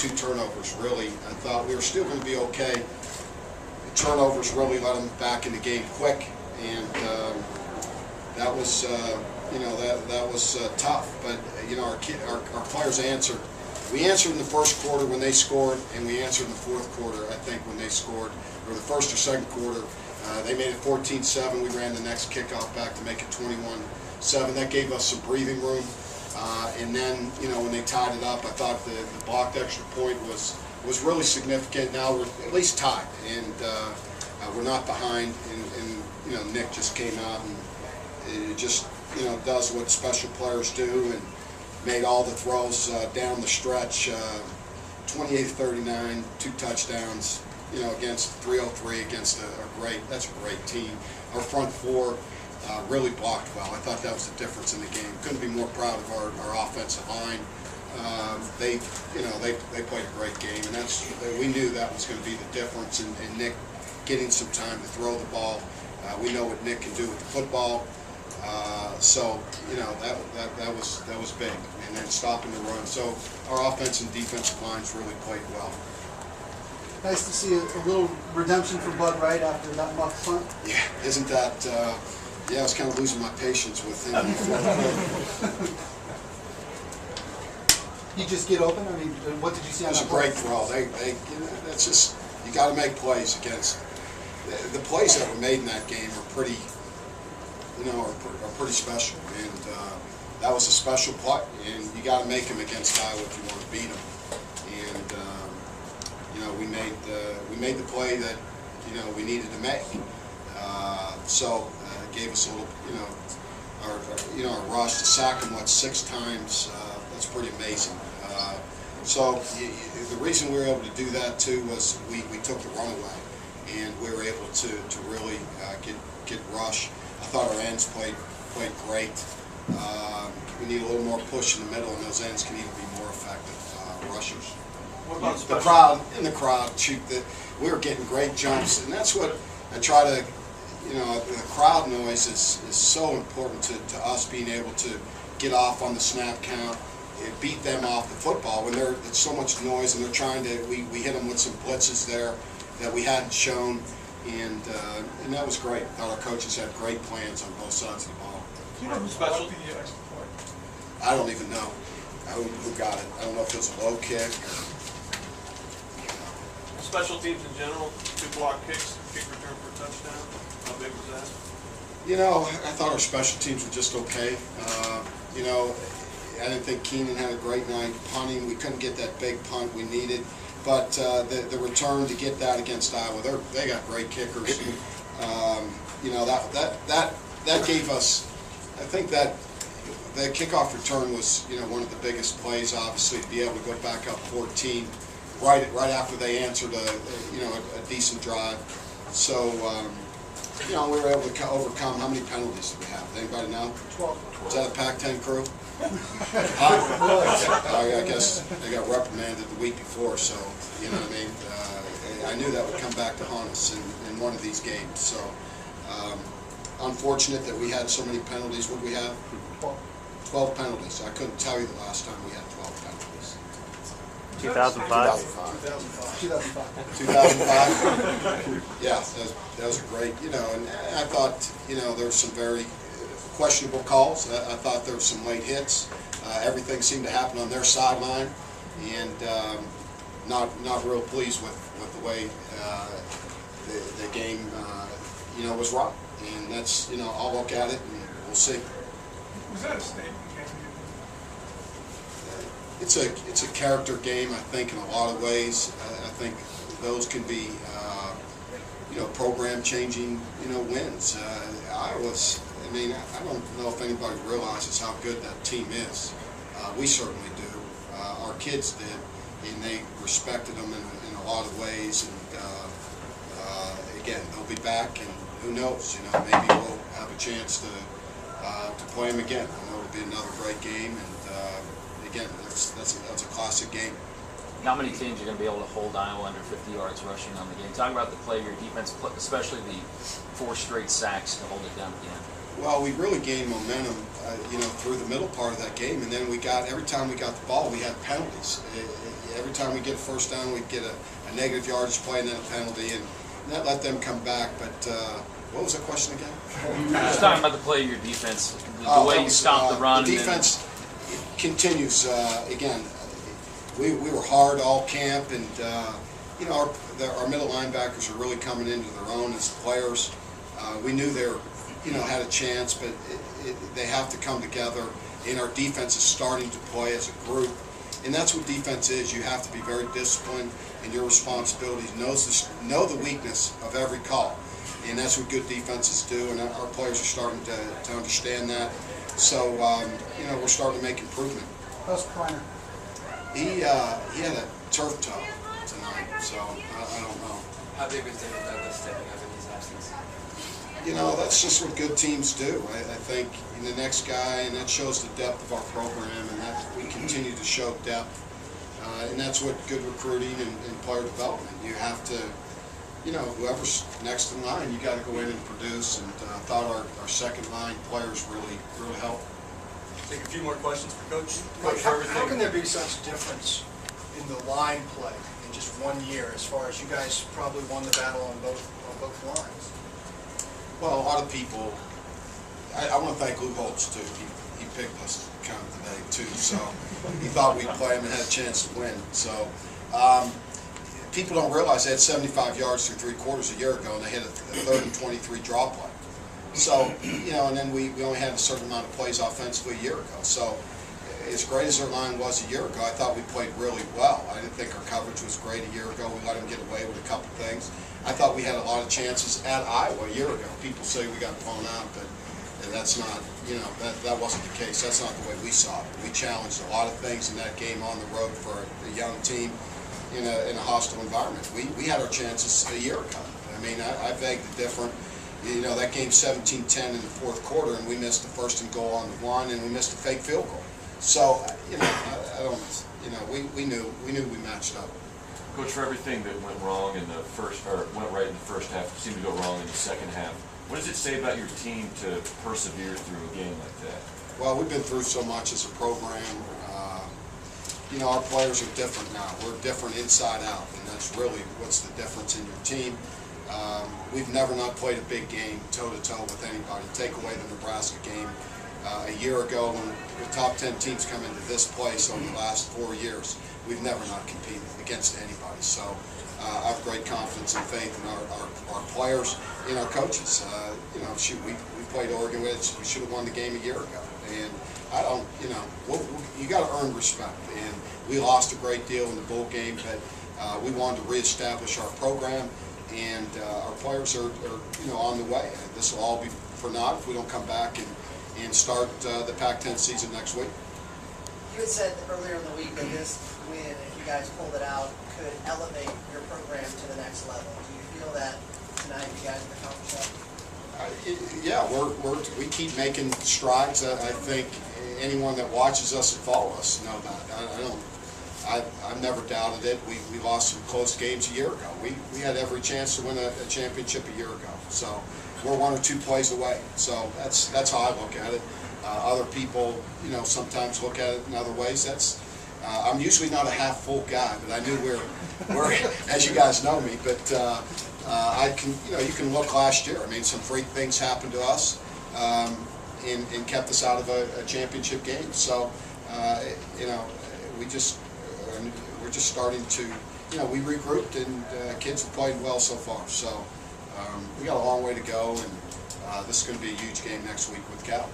2 turnovers, really. I thought we were still going to be okay. The turnovers really let them back in the game quick, and that was, that was tough. But our players answered. We answered in the first quarter when they scored, and we answered in the fourth quarter, I think, when they scored, or the first or second quarter. They made it 14-7. We ran the next kickoff back to make it 21-7. That gave us some breathing room. And then, when they tied it up, I thought the blocked extra point was really significant. Now we're at least tied, and we're not behind. And Nick just came out and it just does what special players do and made all the throws down the stretch. 28-39, 2 touchdowns. Against 303 against that's a great team. Our front 4 really blocked well. I thought that was the difference in the game. Couldn't be more proud of our offensive line. They played a great game, and we knew that was going to be the difference. And Nick getting some time to throw the ball. We know what Nick can do with the football. So that was big. And then stopping the run. So our offense and defensive lines really played well. Nice to see a little redemption for Bud Wright after that muff punt. Yeah, isn't that? I was kind of losing my patience with him. You just get open. I mean, what did you see on that? It was a great throw. That's just, you got to make plays against. The plays that were made in that game are pretty, are pretty special, and that was a special play, and you got to make them against Iowa if you want to beat them. And we made the play that we needed to make. So it gave us a little, our rush to sack him 6 times. That's pretty amazing. So the reason we were able to do that too was we took the run away, and we were able to really get rush. I thought our ends played great. We need a little more push in the middle, and those ends can even be more effective rushers. What about the crowd, we were getting great jumps, and that's what I try to, the crowd noise is so important to us being able to get off on the snap count, beat them off the football when it's so much noise, and they're trying to, we hit them with some blitzes there that we hadn't shown, and that was great. I thought our coaches had great plans on both sides of the ball. Do you know who special? I don't even know who got it. I don't know if it was a low kick. Special teams in general, 2 block kicks, kick return for a touchdown. How big was that? I thought our special teams were just okay. I didn't think Keenan had a great night punting. We couldn't get that big punt we needed. But the return to get that against Iowa, they got great kickers. That gave us, I think that the kickoff return was one of the biggest plays, obviously, to be able to go back up 14 right after they answered a decent drive. So we were able to overcome. How many penalties did we have? Anybody know? 12. Is that a Pac-10 crew? I guess they got reprimanded the week before, so I knew that would come back to haunt us in one of these games. So unfortunate that we had so many penalties. What did we have? 12 penalties. I couldn't tell you the last time we had 12 penalties. 2005. 2005. Yeah, that was a great. And I thought there were some very questionable calls. I thought there were some late hits. Everything seemed to happen on their sideline, and not real pleased with the way the game was run. And that's I'll look at it and we'll see. Was that a statement game? It's a character game, I think, in a lot of ways. I think those can be program changing wins. I don't know if anybody realizes how good that team is. We certainly do. Our kids did, and they respected them in a lot of ways. And again, they'll be back, and who knows? Maybe we'll have a chance to play them again. I know it'll be another great game, and again, that's a classic game. How many teams are going to be able to hold Iowa under 50 yards rushing on the game? Talking about the play of your defense, especially the 4 straight sacks to hold it down at the end. Well, we really gained momentum, through the middle part of that game, and then every time we got the ball, we had penalties. Every time we get a first down, we'd get a negative yardage play and then a penalty, and that let them come back. But what was that question again? Just talking about the play of your defense, the way you stopped the run. The defense continues. Again, we were hard all camp, and our middle linebackers are really coming into their own as players. We knew they had a chance, but they have to come together, and our defense is starting to play as a group. And that's what defense is. You have to be very disciplined in your responsibilities, know the weakness of every call. And that's what good defenses do, and our players are starting to understand that. So, we're starting to make improvement. How's Kleiner? He had a turf toe tonight, so I don't know. How big was David Douglas stepping up in his absence? That's just what good teams do. I think the next guy, and that shows the depth of our program, and that we continue to show depth. And that's what good recruiting and player development. You have to, whoever's next in line, you got to go in and produce. And I thought our second line players really helped. Take a few more questions for Coach. Mike, how can there be such difference in the line play in just 1 year, as far as you guys probably won the battle on both lines? Well, a lot of people, I want to thank Lou Holtz too. He picked us kind of today too, so he thought we'd play him and had a chance to win. So people don't realize they had 75 yards through 3 quarters a year ago, and they hit a 3rd and 23 draw play. So, and then we only had a certain amount of plays offensively a year ago. So as great as our line was a year ago, I thought we played really well. I didn't think our coverage was great a year ago. We let them get away with a couple things. I thought we had a lot of chances at Iowa a year ago. People say we got blown out, but that's not, that wasn't the case. That's not the way we saw it. We challenged a lot of things in that game on the road for a young team in a hostile environment. We had our chances a year ago. I mean, I beg to differ. That game 17-10 in the 4th quarter, and we missed the 1st and goal on the 1, and we missed a fake field goal. So, I don't, we knew we matched up. Coach, for everything that went wrong in the went right in the first half, seemed to go wrong in the second half, what does it say about your team to persevere through a game like that? Well, we've been through so much as a program. Our players are different now. We're different inside out, and that's really what's the difference in your team. We've never not played a big game toe-to-toe with anybody. Take away the Nebraska game a year ago when the top 10 teams come into this place over the last 4 years. We've never not competed against anybody. So I have great confidence and faith in our players and our coaches. We played Oregon with it. We should have won the game a year ago. And I don't, you got to earn respect. And we lost a great deal in the bowl game, but we wanted to reestablish our program. And our players are on the way. This will all be for naught if we don't come back and start the Pac-10 season next week. You had said earlier in the week that this win, if you guys pulled it out, could elevate your program to the next level. Do you feel that tonight you guys have accomplished that? Yeah, we keep making strides. I think anyone that watches us and follows us know that. I've never doubted it. We lost some close games a year ago. We had every chance to win a championship a year ago. So we're 1 or 2 plays away. So that's how I look at it. Other people, sometimes look at it in other ways. I'm usually not a half full guy, but I knew we're as you guys know me. But you can look last year. I mean, some freak things happened to us and kept us out of a championship game. So we're just starting to, we regrouped, and kids have played well so far. So we got a long way to go, and this is going to be a huge game next week with Cal.